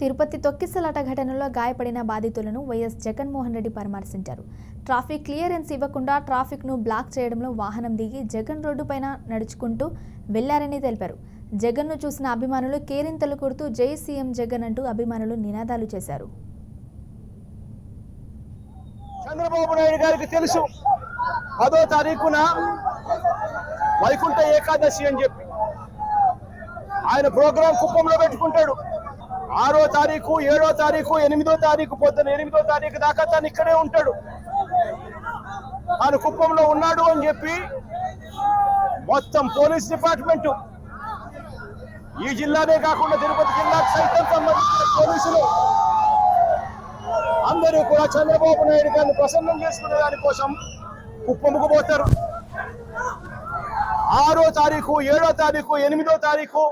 తిరుపతి తొక్కిసలాట ఘటనలో గాయపడిన బాధితులను వైఎస్ జగన్మోహన్ రెడ్డి పరామర్శించారు. ట్రాఫిక్ క్లియరెన్స్ ఇవ్వకుండా ట్రాఫిక్ను బ్లాక్ చేయడంలో వాహనం దిగి జగన్ రోడ్డుపైన నడుచుకుంటూ వెళ్లారని తెలిపారు. జగన్ను చూసిన అభిమానులు కేరింతలు కొడుతూ జై సీఎం జగన్ అంటూ అభిమానులు నినాదాలు చేశారు. చంద్రబాబు నాయుడు గారికి తెలుసు 10వ తారీఖున వైకుంఠ ఏకాదశి అని చెప్పి ఆయన ప్రోగ్రాం కుప్పంలో పెట్టుకుంటాడు. 6వ తారీఖు 7వ తారీఖు 8వ తారీఖు పొద్దున 8వ తారీఖు దాకా తను ఇక్కడే ఉంటాడు. తాను కుప్పంలో ఉన్నాడు అని చెప్పి మొత్తం పోలీస్ డిపార్ట్మెంట్, ఈ జిల్లానే కాకుండా తిరుపతి జిల్లాకు సైతం సంబంధించిన పోలీసులు అందరూ కూడా చంద్రబాబు నాయుడు గారిని ప్రసన్నం చేసుకునే దానికోసం కుప్పముకు పోతారు. 6వ తారీఖు 7వ తారీఖు 8వ తారీఖు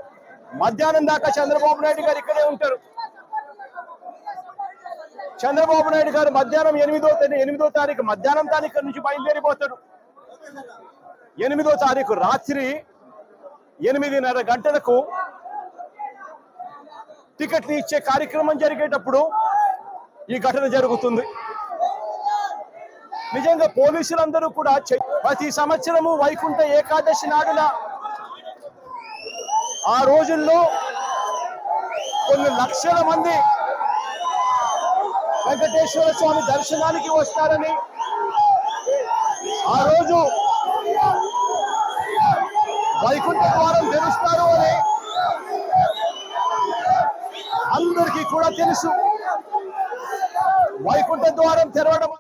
మధ్యాహ్నం దాకా చంద్రబాబు నాయుడు గారు ఇక్కడే ఉంటారు. చంద్రబాబు నాయుడు గారు మధ్యాహ్నం 8వ తారీఖు మధ్యాహ్నం తారీఖు నుంచి బయలుదేరిపోతాడు. 8వ తారీఖు రాత్రి 8:30 గంటలకు టికెట్లు ఇచ్చే కార్యక్రమం జరిగేటప్పుడు ఈ ఘటన జరుగుతుంది. నిజంగా పోలీసులందరూ కూడా ప్రతి సంవత్సరము వైకుంఠ ఏకాదశి నాడున ఆ రోజుల్లో కొన్ని లక్షల మంది వెంకటేశ్వర స్వామి దర్శనానికి వస్తారని, ఆ రోజు వైకుంఠ ద్వారం తెరుస్తారు అని అందరికీ కూడా తెలుసు. వైకుంఠ ద్వారం తెరవడం